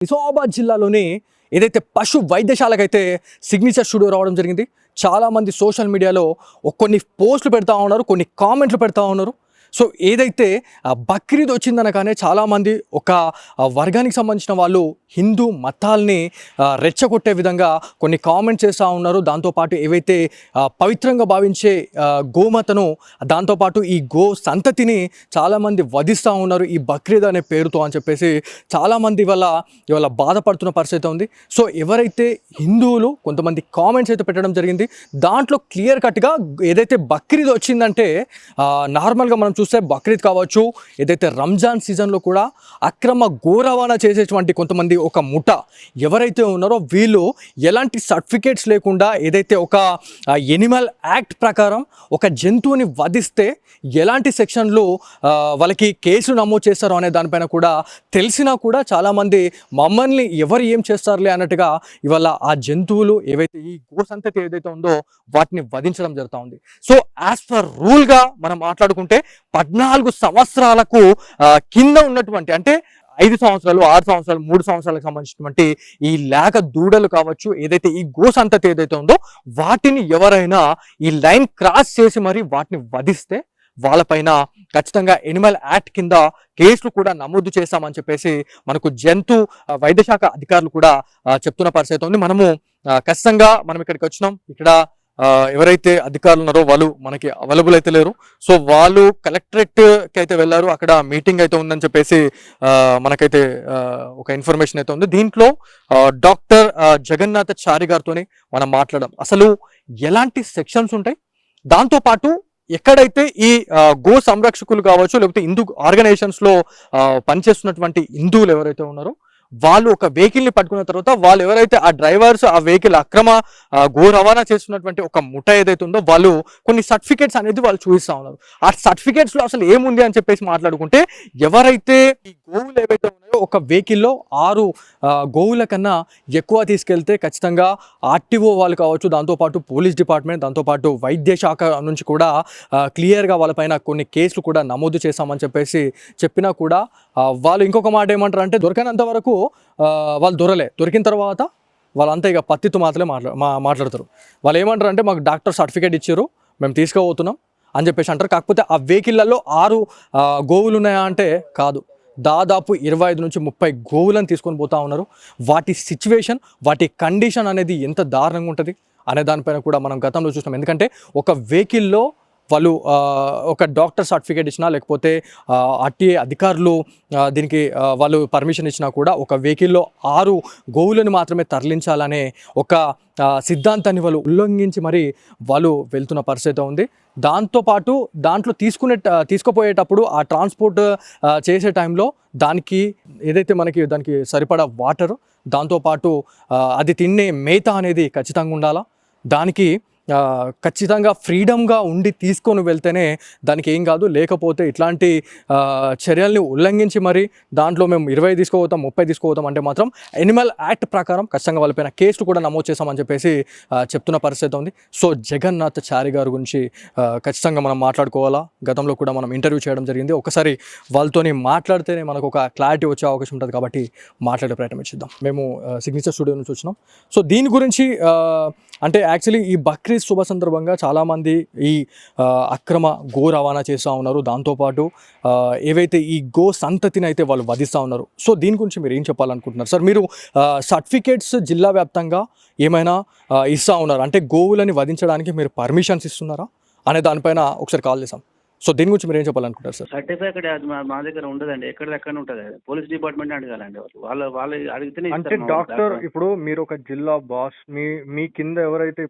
నిజామాబాద్ జిల్లాలోని ఏదైతే పశు వైద్యశాలకైతే సిగ్నేచర్ స్టూడియో రావడం జరిగింది. చాలామంది సోషల్ మీడియాలో కొన్ని పోస్టులు పెడతా ఉన్నారు, కొన్ని కామెంట్లు పెడతా ఉన్నారు. సో ఏదైతే బక్రీద్ వచ్చిందనగానే చాలామంది ఒక వర్గానికి సంబంధించిన వాళ్ళు హిందూ మతాల్ని రెచ్చగొట్టే విధంగా కొన్ని కామెంట్ చేస్తూ ఉన్నారు. దాంతోపాటు ఏవైతే పవిత్రంగా భావించే గోమాతను, దాంతోపాటు ఈ గో సంతతిని చాలామంది వధిస్తూ ఉన్నారు ఈ బక్రీద్ అనే పేరుతో అని చెప్పేసి చాలామంది ఇవాళ బాధపడుతున్న పరిస్థితి ఉంది. సో ఎవరైతే హిందువులు కొంతమంది కామెంట్స్ అయితే పెట్టడం జరిగింది. దాంట్లో క్లియర్ కట్గా ఏదైతే బక్రీద్ వచ్చిందంటే నార్మల్గా మనం చూస్తే బక్రీద్ కావచ్చు, ఏదైతే రంజాన్ సీజన్లో కూడా అక్రమ గో రవాణా చేసేటువంటి కొంతమంది ఒక ముఠ ఎవరైతే ఉన్నారో వీళ్ళు ఎలాంటి సర్టిఫికేట్స్ లేకుండా ఏదైతే ఒక ఎనిమల్ యాక్ట్ ప్రకారం ఒక జంతువుని వధిస్తే ఎలాంటి సెక్షన్లు వాళ్ళకి కేసులు నమోదు చేస్తారో అనే దానిపైన కూడా తెలిసినా కూడా చాలామంది మమ్మల్ని ఎవరు ఏం చేస్తారులే అన్నట్టుగా ఇవాళ ఆ జంతువులు ఏవైతే ఈ గో సంతతి ఏదైతే ఉందో వాటిని వధించడం జరుగుతూ ఉంది. సో యాజ్ పర్ రూల్గా మనం మాట్లాడుకుంటే 14 సంవత్సరాలకు కింద ఉన్నటువంటి, అంటే 5 సంవత్సరాలు, 6 సంవత్సరాలు, 3 సంవత్సరాలకు సంబంధించినటువంటి ఈ లేక దూడలు కావచ్చు, ఏదైతే ఈ గో సంతతి ఏదైతే ఉందో వాటిని ఎవరైనా ఈ లైన్ క్రాస్ చేసి మరి వాటిని వధిస్తే వాళ్ళపైన ఖచ్చితంగా ఎనిమల్ యాక్ట్ కింద కేసులు కూడా నమోదు చేస్తామని చెప్పేసి మనకు జంతు వైద్యశాఖ అధికారులు కూడా చెప్తున్న పరిస్థితి ఉంది. మనము ఖచ్చితంగా మనం ఇక్కడికి వచ్చినాం. ఇక్కడ ఎవరైతే అధికారులు ఉన్నారో వాళ్ళు మనకి అవైలబుల్ అయితే లేరు. సో వాళ్ళు కలెక్టరేట్కి అయితే వెళ్ళారు, అక్కడ మీటింగ్ అయితే ఉందని చెప్పేసి మనకైతే ఒక ఇన్ఫర్మేషన్ అయితే ఉంది. దీంట్లో డాక్టర్ జగన్నాథాచారి గారితో మనం మాట్లాడడం, అసలు ఎలాంటి సెక్షన్స్ ఉంటాయి, దాంతోపాటు ఎక్కడైతే ఈ గో సంరక్షకులు కావచ్చు, లేకపోతే హిందూ ఆర్గనైజేషన్స్లో పనిచేస్తున్నటువంటి హిందువులు ఎవరైతే ఉన్నారో వాళ్ళు ఒక వెహికల్ని పట్టుకున్న తర్వాత వాళ్ళు ఎవరైతే ఆ డ్రైవర్స్ ఆ వెహికల్ అక్రమ గో రవాణా చేస్తున్నటువంటి ఒక ముఠ ఏదైతే ఉందో వాళ్ళు కొన్ని సర్టిఫికేట్స్ అనేది వాళ్ళు చూపిస్తూ ఉన్నారు. ఆ సర్టిఫికేట్స్లో అసలు ఏముంది అని చెప్పేసి మాట్లాడుకుంటే, ఎవరైతే ఈ గోవులు ఏవైతే ఉన్నాయో ఒక వెహికల్లో 6 గోవుల కన్నా ఎక్కువ తీసుకెళ్తే ఖచ్చితంగా ఆర్టీఓ వాళ్ళు కావచ్చు, దాంతోపాటు పోలీస్ డిపార్ట్మెంట్, దాంతోపాటు వైద్య శాఖ నుంచి కూడా క్లియర్గా వాళ్ళపైన కొన్ని కేసులు కూడా నమోదు చేస్తామని చెప్పేసి చెప్పినా కూడా వాళ్ళు ఇంకొక మాట ఏమంటారు అంటే, దొరకనంత వరకు వాళ్ళు దొరికిన తర్వాత వాళ్ళంతా ఇక పత్తితో మాత్రమే మాట్లాడతారు. వాళ్ళు ఏమంటారు అంటే, మాకు డాక్టర్ సర్టిఫికేట్ ఇచ్చారు, మేము తీసుకుపోతున్నాం అని చెప్పేసి అంటారు. కాకపోతే ఆ వెహికల్లలో 6 గోవులు ఉన్నాయా అంటే కాదు, దాదాపు 25 నుంచి 30 గోవులను తీసుకొని పోతా ఉన్నారు. వాటి సిచ్యువేషన్, వాటి కండిషన్ అనేది ఎంత దారుణంగా ఉంటుంది అనే దానిపైన కూడా మనం గతంలో చూసినాం. ఎందుకంటే ఒక వెహికల్లో వాళ్ళు ఒక డాక్టర్ సర్టిఫికేట్ ఇచ్చినా, లేకపోతే ఆర్టీఏ అధికారులు దీనికి వాళ్ళు పర్మిషన్ ఇచ్చినా కూడా ఒక వెహికల్లో 6 గోవులను మాత్రమే తరలించాలనే ఒక సిద్ధాంతాన్ని వాళ్ళు ఉల్లంఘించి మరి వాళ్ళు వెళ్తున్న పరిస్థితి ఉంది. దాంతోపాటు దాంట్లో తీసుకుపోయేటప్పుడు ఆ ట్రాన్స్పోర్ట్ చేసే టైంలో దానికి ఏదైతే దానికి సరిపడా వాటర్, దాంతోపాటు అది తినే మేత అనేది ఖచ్చితంగా ఉండాలా. దానికి ఖచ్చితంగా ఫ్రీడమ్గా ఉండి తీసుకొని వెళ్తేనే దానికి ఏం కాదు. లేకపోతే ఇట్లాంటి చర్యల్ని ఉల్లంఘించి మరి దాంట్లో మేము 20 తీసుకోపోతాం, 30 తీసుకోపోతాం అంటే మాత్రం ఎనిమల్ యాక్ట్ ప్రకారం ఖచ్చితంగా వాళ్ళపైన కేసులు కూడా నమోదు చేస్తామని చెప్పేసి చెప్తున్న పరిస్థితి ఉంది. సో జగన్నాథాచారి గారి గురించి ఖచ్చితంగా మనం మాట్లాడుకోవాలా. గతంలో కూడా మనం ఇంటర్వ్యూ చేయడం జరిగింది. ఒకసారి వాళ్ళతోని మాట్లాడితేనే మనకు ఒక క్లారిటీ వచ్చే అవకాశం ఉంటుంది కాబట్టి మాట్లాడే ప్రయత్నం చేద్దాం. మేము సిగ్నేచర్ స్టూడియో నుంచి వచ్చినాం. సో దీని గురించి అంటే యాక్చువల్లీ ఈ బక్రీద్ శుభ సందర్భంగా చాలామంది ఈ అక్రమ గో రవాణా చేస్తూ ఉన్నారు. దాంతోపాటు ఏవైతే ఈ గో సంతతిని అయితే వాళ్ళు వధిస్తూ ఉన్నారు. సో దీని గురించి మీరు ఏం చెప్పాలనుకుంటున్నారు సార్? మీరు సర్టిఫికేట్స్ జిల్లా వ్యాప్తంగా ఏమైనా ఇస్తూ ఉన్నారు అంటే గోవులని వధించడానికి మీరు పర్మిషన్స్ ఇస్తున్నారా అనే దానిపైన ఒకసారి కాల్ చేసాం. సో దీని గురించి మీరు ఏం చెప్పాలనుకుంటారు సార్? సర్టిఫికేట్ మా దగ్గర ఉండదండి, ఎక్కడిదక్కడ ఉంటుంది. పోలీస్ డిపార్ట్మెంట్ అడగాలండి. వాళ్ళు అడిగితేనే. అంటే డాక్టర్, ఇప్పుడు మీరు ఒక జిల్లా బాస్, మీ కింద ఎవరైతే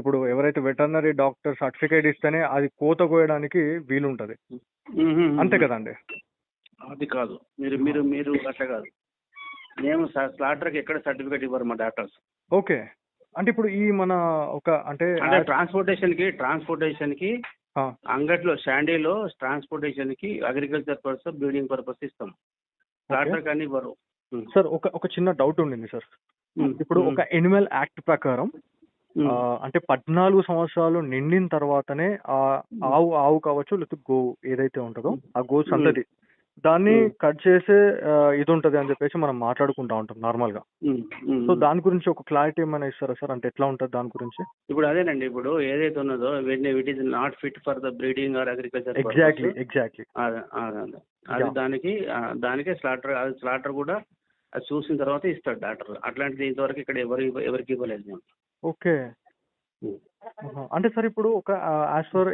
ఇప్పుడు ఎవరైతే వెటర్నరీ డాక్టర్ సర్టిఫికేట్ ఇస్తేనే అది కోత కోయడానికి వీలుంటది, అంతే కదండి? అది కాదు, మీరు మీరు మీరు అట్లా కాదు. మేము స్లాటర్కి ఎక్కడ సర్టిఫికేట్ ఇవ్వరు మా డాక్టర్స్. ఓకే, అంటే ఇప్పుడు ఈ మన ఒక అంటే ట్రాన్స్పోర్టేషన్ కి అంగట్లో శాండీలో ట్రాన్స్పోర్టేషన్ కి అగ్రికల్చర్ పర్పస్, బ్రీడింగ్ పర్పస్ ఇస్తాం. స్లాటర్ కానీ ఇవ్వరు సార్. ఒక చిన్న డౌట్ ఉండింది సార్. ఇప్పుడు ఒక ఎనిమల్ యాక్ట్ ప్రకారం అంటే 14 సంవత్సరాలు నిండిన తర్వాతనే ఆవు కావచ్చు, లేకపోతే గోవు ఏదైతే ఉంటుందో ఆ గో సంతతి దాన్ని ఉమ్, కట్ చేసే ఇది ఉంటది అని చెప్పేసి మనం మాట్లాడుకుంటా ఉంటాం నార్మల్ గా. ఉమ్, ఉమ్, సో ఉమ్. దాని గురించి ఒక క్లారిటీ ఏమైనా ఇస్తారా సార్, అంటే ఎట్లా ఉంటది దాని గురించి? ఇప్పుడు అదేనండి, ఇప్పుడు ఏదైతే ఉన్నదో it is not fit for the breeding are agriculture purpose. Exactly. అది దానికే స్లాటర్, అది స్లాటర్ కూడా అది చూసిన తర్వాత ఇస్తాడు డాక్టర్. అట్లాంటిది ఇంతవరకు ఇక్కడ ఎవరికి ఇవ్వలేదు మేము. ఓకే. అంటే సార్ ఇప్పుడు ఒక యాజ్ పర్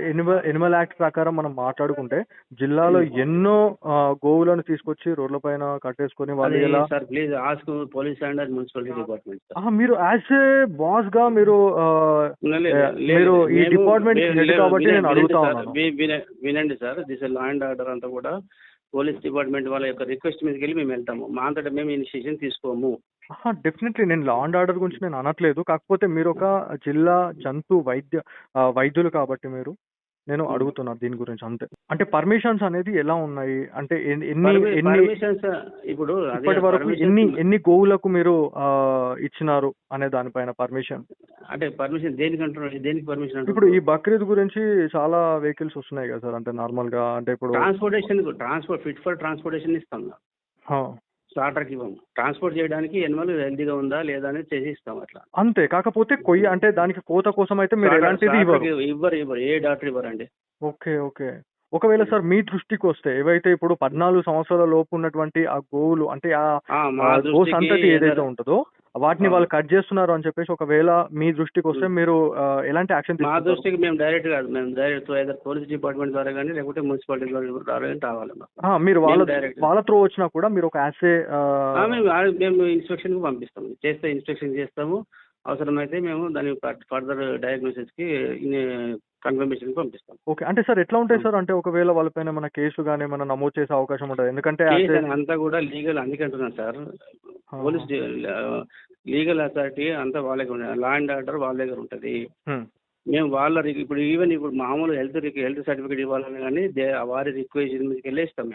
ఎనిమల్ యాక్ట్ ప్రకారం మనం మాట్లాడుకుంటే జిల్లాలో ఎన్నో గోవులను తీసుకొచ్చి రోడ్ల పైన కట్టేసుకొని వాళ్ళు ఎలా sir please ask police and municipality department sir. మీరు యాజ్ ఏ బాస్ గా మీరు మీరు ఈ డిపార్ట్మెంట్ హెడ్ కాబట్టి నేను అడుగుతా ఉన్నాను. వినండి sir, this law and order అంతా కూడా పోలీస్ డిపార్ట్మెంట్ వాళ్ళ యొక్క రిక్వెస్ట్ మీదకి వెళ్ళి మేము వెళ్తాము. మా అంతటా మేము ఇనిషియేషన్ తీసుకోము. డెఫినెట్లీ నేను లా అండ్ ఆర్డర్ గురించి నేను అనట్లేదు, కాకపోతే మీరు ఒక జిల్లా జంతు వైద్యులు కాబట్టి నేను అడుగుతున్నా దీని గురించి అంతే. అంటే పర్మిషన్స్ అనేది ఎలా ఉన్నాయి, అంటే ఎన్ని ఇప్పుడు ఇప్పటి వరకు ఎన్ని గోవులకు మీరు ఇచ్చినారు అనే దానిపైన పర్మిషన్? అంటే పర్మిషన్ దేనికి అంటున్నారు, దేనికి పర్మిషన్? ఇప్పుడు ఈ బక్రీద్ గురించి చాలా వెహికల్స్ వస్తున్నాయి కదా సార్, అంటే నార్మల్ గా అంటే ఇప్పుడు ట్రాన్స్పోర్ట్ ఫిట్ ఫర్ ట్రాన్స్పోర్టేషన్ ఇస్తాం, స్లాటర్కి ఇవ్వము. ట్రాన్స్పోర్ట్ చేయడానికి ఎనిమల్ హెల్తీగా ఉందా లేదా అనేది చేసి ఇస్తాం అట్లా అంతే. కాకపోతే కొయ్య అంటే దానికి కోత కోసం అయితే మీరు ఎలాంటిది ఇవ్వరు, ఏ డాక్టర్ ఇవ్వరండి. ఓకే. ఒకవేళ సార్ మీ దృష్టికి వస్తే ఏవైతే ఇప్పుడు 14 సంవత్సరాల లోపు ఉన్నటువంటి ఆ గోవులు అంటే ఆ గో సంతతి ఏదైతే ఉంటుందో వాటిని వాళ్ళు కట్ చేస్తున్నారు అని చెప్పేసి ఒకవేళ మీ దృష్టికి వస్తే మీరు ఎలాంటి యాక్షన్? మా దృష్టికి మేము డైరెక్ట్ కాదు, మేము డైరెక్ట్ పోలీస్ డిపార్ట్మెంట్ ద్వారా కానీ లేకపోతే మున్సిపాలిటీ ద్వారా కానీ రావాలి. మీరు వాళ్ళ త్రూ వచ్చినా కూడా మీరు ఒక మేము ఇన్స్పెక్షన్ కి పంపిస్తాము, చేస్తే ఇన్స్పెక్షన్ చేస్తాము. అవసరమైతే మేము దాని ఫర్దర్ డయాగ్నోసిస్ కి కన్ఫర్మేషన్ కి పంపిస్తాం. ఓకే. అంటే సార్ ఎట్లా ఉంటాయి సార్, అంటే ఒకవేళ వాళ్ళపైన మన కేసు కానీ ఏమైనా నమోదు చేసే అవకాశం ఉంటుంది? ఎందుకంటే అంతా కూడా లీగల్, అందుకే అంటున్నాను సార్, పోలీస్ లీగల్ అథారిటీ అంతా వాళ్ళ దగ్గర ఉంటుంది, లా అండ్ ఆర్డర్ వాళ్ళ దగ్గర ఉంటుంది. మేము ఇప్పుడు ఇప్పుడు మామూలు హెల్త్ సర్టిఫికేట్ ఇవ్వాలని కానీ వారి రిక్వెస్ట్ మీదకి వెళ్ళి ఇస్తాం.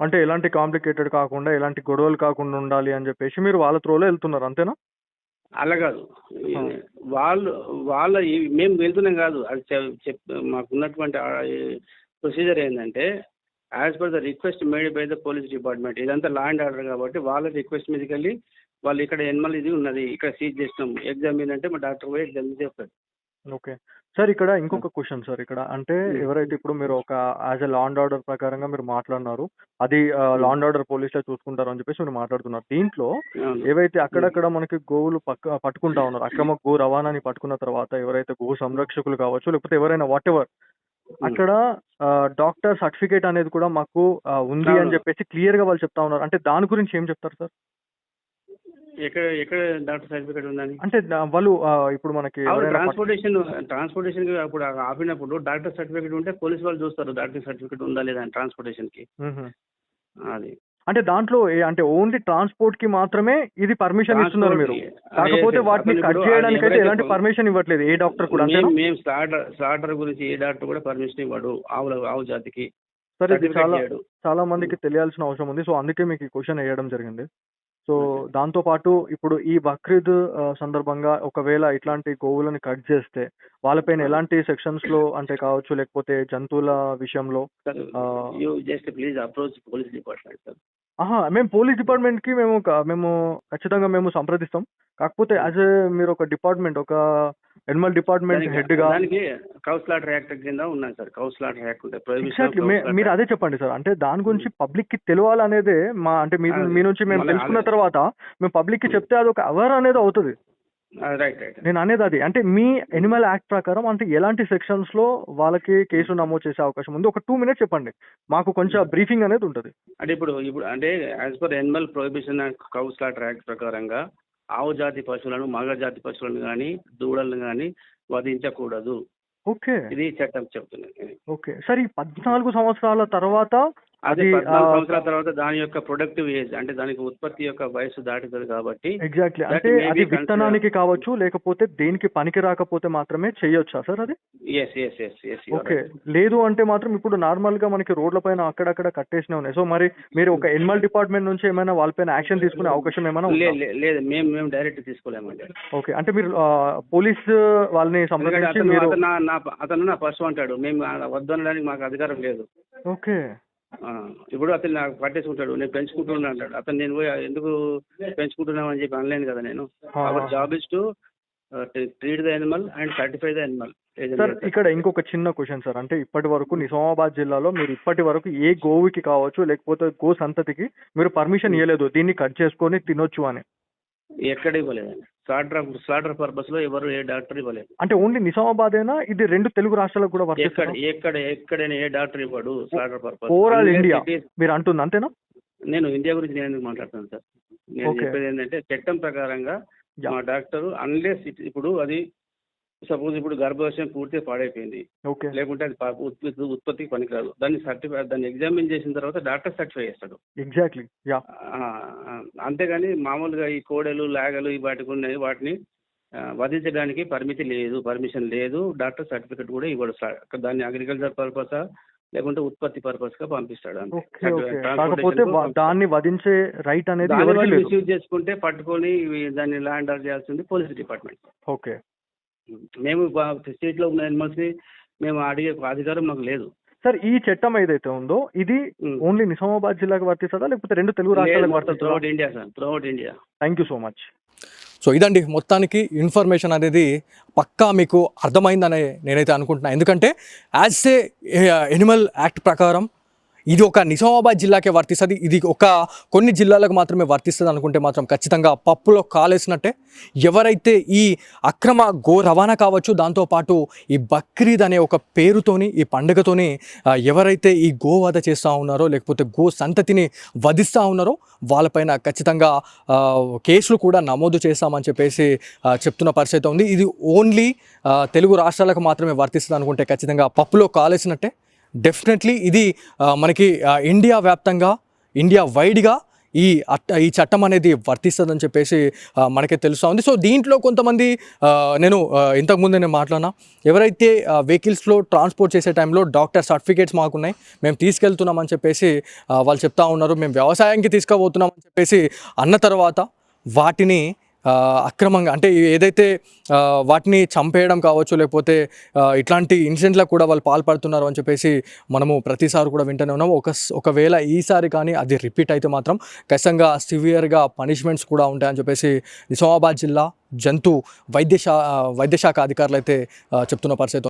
అంటే ఎలాంటి కాంప్లికేటెడ్ కాకుండా ఎలాంటి గొడవలు కాకుండా ఉండాలి అని చెప్పేసి మీరు వాళ్ళ త్రోలో వెళ్తున్నారు అంతేనా? అలా కాదు, మేము వెళ్తున్నాం కాదు, అది మాకున్నటువంటి ప్రొసీజర్ ఏంటంటే as per the request made by the police department. ఇదంతా లా అండ్ ఆర్డర్ కాబట్టి వాళ్ళ రిక్వెస్ట్ మీదకి వెళ్ళి వాళ్ళు ఇక్కడ ఎనిమల్ ఇది ఉన్నది ఇక్కడ సీజ్ చేసినాం, ఎగ్జామిన్ అంటే మా డాక్టర్ పోయి ఎగ్జామిన్ చేస్తారు. Okay sir. ఇక్కడ ఇంకొక క్వశ్చన్ సార్, ఇక్కడ అంటే ఎవరైతే ఇప్పుడు మీరు ఒక as a law and order ప్రకారంగా మీరు మాట్లాడినారు, అది లా అండ్ ఆర్డర్ పోలీసులే చూసుకుంటారు అని చెప్పేసి మీరు మాట్లాడుతున్నారు. దీంట్లో ఏవైతే అక్కడక్కడ మనకి గోవులు పట్టుకుంటా ఉన్నారు, అక్రమ గో రవాణాని పట్టుకున్న తర్వాత ఎవరైతే గో సంరక్షకులు కావచ్చు లేకపోతే ఎవరైనా వాట్ ఎవర్ అక్కడ డాక్టర్ సర్టిఫికేట్ అనేది కూడా మాకు ఉంది అని చెప్పేసి క్లియర్ గా వాళ్ళు చెప్తా ఉన్నారు. అంటే దాని గురించి ఏం చెప్తారు సార్? ఎక్కడ డాక్టర్ సర్టిఫికేట్ ఉందని అంటే వాళ్ళు ఇప్పుడు మనకి ట్రాన్స్పోర్టేషన్ అప్పుడు ఆపినప్పుడు డాక్టర్ సర్టిఫికేట్ ఉంటే పోలీస్ వాళ్ళు చూస్తారు డాక్టర్ సర్టిఫికేట్ ఉందా లేదా ట్రాన్స్పోర్టేషన్ కి. అది అంటే దాంట్లో అంటే ఓన్లీ ట్రాన్స్పోర్ట్ కి మాత్రమే ఇది పర్మిషన్ ఇస్తున్నారు మీరు, కాకపోతే వాటిని కట్ చేయడానికి అయితే ఎలాంటి పర్మిషన్ ఇవ్వట్లేదు ఏ డాక్టర్ కూడా. మేము స్లాటర్ గురించి ఏ డాక్టర్ కూడా పర్మిషన్ ఇవ్వడు ఆవు జాతికి. సరే, ఇది చాలా మందికి తెలియాల్సిన అవసరం ఉంది, సో అందుకే మీకు ఈ క్వశ్చన్ వేయడం జరిగింది. సో దాంతో పాటు ఇప్పుడు ఈ బక్రీద్ సందర్భంగా ఒకవేళ ఇట్లాంటి గోవులను కట్ చేస్తే వాళ్ళపైన ఎలాంటి సెక్షన్స్ లో అంటే కావచ్చు లేకపోతే జంతువుల విషయంలో మేము పోలీస్ డిపార్ట్మెంట్ కి మేము ఖచ్చితంగా మేము సంప్రదిస్తాం. కాకపోతే యాజ్ ఏ మీరు ఒక డిపార్ట్మెంట్, ఒక ఎనిమల్ డిపార్ట్మెంట్ హెడ్ గా మీరు అదే చెప్పండి సార్. అంటే దాని గురించి పబ్లిక్ కి తెలియాలనేదే అంటే మీ నుంచి మేము తెలుసుకున్న తర్వాత మేము పబ్లిక్ కి చెప్తే అది ఒక అవర్ అనేది అవుతుంది. నేను అనేది అది, అంటే మీ ఎనిమల్ యాక్ట్ ప్రకారం అంటే ఎలాంటి సెక్షన్స్ లో వాళ్ళకి కేసు నమోదు చేసే అవకాశం ఉంది? ఒక 2 minutes చెప్పండి, మాకు కొంచెం బ్రీఫింగ్ అనేది ఉంటుంది. అంటే ఇప్పుడు అంటే as per Animal prohibition cow slaughter act ప్రకారంగా ఆవు జాతి పశువులను, మగ జాతి పశువులను కానీ దూడలను కానీ వధించకూడదు. ఓకే, ఇది చట్టం చెప్తున్నది. Okay sir. ఈ 14 సంవత్సరాల తర్వాత అది అది 14 సంవత్సరాల తర్వాత దాని యొక్క ప్రొడక్టివ్ ఏజ్ అంటే దానికి ఉత్పత్తి యొక్క వయసు దాటుతుంది కాబట్టి ఎగ్జాక్ట్లీ that అంటే may అది be విత్తనానికి కావచ్చు లేకపోతే దేనికి పనికి రాకపోతే మాత్రమే చేయొచ్చా సార్ అది? Yes okay. లేదు అంటే మాత్రం ఇప్పుడు నార్మల్ గా మనకి రోడ్ల పైన అక్కడక్కడ కట్టేసినే ఉన్నాయి. సో మరి మీరు ఒక ఎనిమల్ డిపార్ట్మెంట్ నుంచి ఏమైనా వాళ్ళపైన యాక్షన్ తీసుకునే అవకాశం ఏమైనా ఉందా? లేదు మేము డైరెక్ట్ తీసుకోలేమండి. ఓకే. అంటే మీరు పోలీస్ వాళ్ళని ఎందుకంటే సంప్రదించి మీరు అతను నా పశువు అంటాడు, మేము వద్దనడానికి మాకు అధికారం లేదు. ఓకే. ఇప్పుడు అతను నాకు పట్టేసుకుంటాడు, నేను పెంచుకుంటున్నా అంటాడు. అతను నేను పోయి ఎందుకు పెంచుకుంటున్నావు అని చెప్పి అనలేను కదా నేను. Our job is to treat the animal and certify the animal. Sir ఇక్కడ ఇంకొక చిన్న క్వశ్చన్ సార్, అంటే ఇప్పటి వరకు నిజామాబాద్ జిల్లాలో మీరు ఇప్పటి వరకు ఏ గోవుకి కావచ్చు లేకపోతే గో సంతతికి మీరు పర్మిషన్ ఇవ్వలేదు దీన్ని కట్ చేసుకొని తినొచ్చు అని? ఎక్కడ ఇవ్వలేదండి. స్లాటర్ పర్పస్ లో ఎవరు ఏ డాక్టర్ ఇవ్వలేదు. అంటే ఓన్లీ నిజామాబాదేనా? ఇది 2 తెలుగు రాష్ట్రాలకు కూడా వర్తిస్తుందా? ఎక్కడైనా ఏ డాక్టర్ ఇవ్వడు స్లాటర్ పర్పస్. ఓవరాల్ ఇండియా మీరు అంటుంది అంతేనా? నేను ఇండియా గురించి నేను ఎందుకు మాట్లాడుతాను సార్. నేను చెప్పేది ఏంటంటే చట్టం ప్రకారంగా మా డాక్టర్ అన్లెస్ ఇప్పుడు అది సపోజ్ ఇప్పుడు గర్భవశం పూర్తిగా పాడైపోయింది, ఓకే, లేకుంటే అది ఉత్పత్తికి పనికిరాదు, దాన్ని ఎగ్జామిన్ చేసిన తర్వాత డాక్టర్ సర్టిఫై చేస్తాడు. Exactly yeah. అంతేగాని మామూలుగా ఈ కోడెలు లాగలు వాటికి ఉన్నాయి, వాటిని వధించడానికి పర్మిషన్ లేదు. డాక్టర్ సర్టిఫికెట్ కూడా ఇవ్వడు. దాన్ని అగ్రికల్చర్ పర్పసా లేకుంటే ఉత్పత్తి పర్పస్ గా పంపిస్తాడు. కాకపోతే దాన్ని వధించే రైట్ అనేది ఎవరికీ లేదు. మిస్యూజ్ చేసుకుంటే పట్టుకొని దాన్ని ల్యాండ్ ఆర్డర్ చేయాల్సింది పోలీస్ డిపార్ట్మెంట్. ఓకే. మేము స్టేట్ లో ఉన్న యానిమల్స్ ని మేము అడిగే అధికారం మాకు లేదు. సార్ ఈ చట్టం ఏదైతే ఉందో ఇది ఓన్లీ నిజామాబాద్ జిల్లాకు వర్తిస్తుందా లేకపోతే 2 తెలుగు రాష్ట్రాలకు వర్తిస్తుందా? Throughout India sir, throughout India. Thank you so much. So ఇదండి మొత్తానికి ఇన్ఫర్మేషన్ అనేది పక్కా మీకు అర్థమైందని నేనైతే అనుకుంటున్నాను. ఎందుకంటే యాజ్ ఏ ఎనిమల్ యాక్ట్ ప్రకారం ఇది ఒక నిజామాబాద్ జిల్లాకే వర్తిస్తుంది, ఇది ఒక కొన్ని జిల్లాలకు మాత్రమే వర్తిస్తుంది అనుకుంటే మాత్రం ఖచ్చితంగా పప్పులో కాలేసినట్టే. ఎవరైతే ఈ అక్రమ గో రవాణా కావచ్చు, దాంతోపాటు ఈ బక్రీద్ అనే ఒక పేరుతోని ఈ పండుగతోని ఎవరైతే ఈ గోవధ చేస్తూ ఉన్నారో లేకపోతే గో సంతతిని వధిస్తూ ఉన్నారో వాళ్ళపైన ఖచ్చితంగా కేసులు కూడా నమోదు చేస్తామని చెప్పేసి చెప్తున్న పరిస్థితి ఉంది. ఇది ఓన్లీ తెలుగు రాష్ట్రాలకు మాత్రమే వర్తిస్తుంది అనుకుంటే ఖచ్చితంగా పప్పులో కాలేసినట్టే. డెఫినెట్లీ ఇది మనకి ఇండియా వ్యాప్తంగా ఇండియా వైడ్గా ఈ చట్టం అనేది వర్తిస్తుందని చెప్పేసి మనకే తెలుస్తూ ఉంది. సో దీంట్లో కొంతమంది నేను ఇంతకుముందే నేను మాట్లాడినా, ఎవరైతే వెహికల్స్లో ట్రాన్స్పోర్ట్ చేసే టైంలో డాక్టర్ సర్టిఫికేట్స్ మాకున్నాయి, మేము తీసుకెళ్తున్నామని చెప్పేసి వాళ్ళు చెప్తా ఉన్నారు, మేము వ్యవసాయానికి తీసుకుపోతున్నామని చెప్పేసి అన్న తర్వాత వాటిని అక్రమంగా అంటే ఏదైతే వాటిని చంపేయడం కావచ్చు లేకపోతే ఇట్లాంటి ఇన్సిడెంట్లకు కూడా వాళ్ళు పాల్పడుతున్నారు అని చెప్పేసి మనము ప్రతిసారి కూడా వింటూనే ఉన్నాము. ఒకవేళ ఈసారి కానీ అది రిపీట్ అయితే మాత్రం ఖచ్చితంగా సివియర్గా పనిష్మెంట్స్ కూడా ఉంటాయని చెప్పేసి నిజామాబాద్ జిల్లా జంతు వైద్యశాఖ అధికారులు అయితే చెప్తున్న పరిస్థితి.